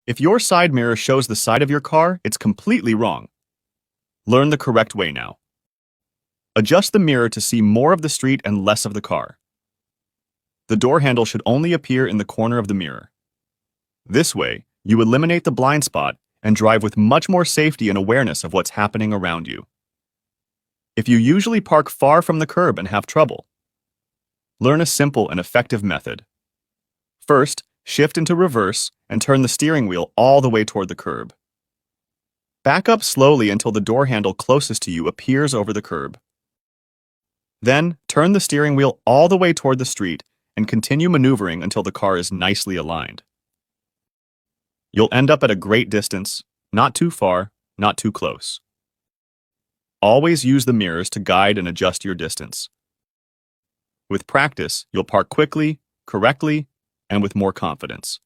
If your side mirror shows the side of your car, it's completely wrong. Learn the correct way now. Adjust the mirror to see more of the street and less of the car. The door handle should only appear in the corner of the mirror. This way, you eliminate the blind spot and drive with much more safety and awareness of what's happening around you. If you usually park far from the curb and have trouble, learn a simple and effective method. First, shift into reverse and turn the steering wheel all the way toward the curb. Back up slowly until the door handle closest to you appears over the curb. Then, turn the steering wheel all the way toward the street and continue maneuvering until the car is nicely aligned. You'll end up at a great distance, not too far, not too close. Always use the mirrors to guide and adjust your distance. With practice, you'll park quickly, correctly, and with more confidence.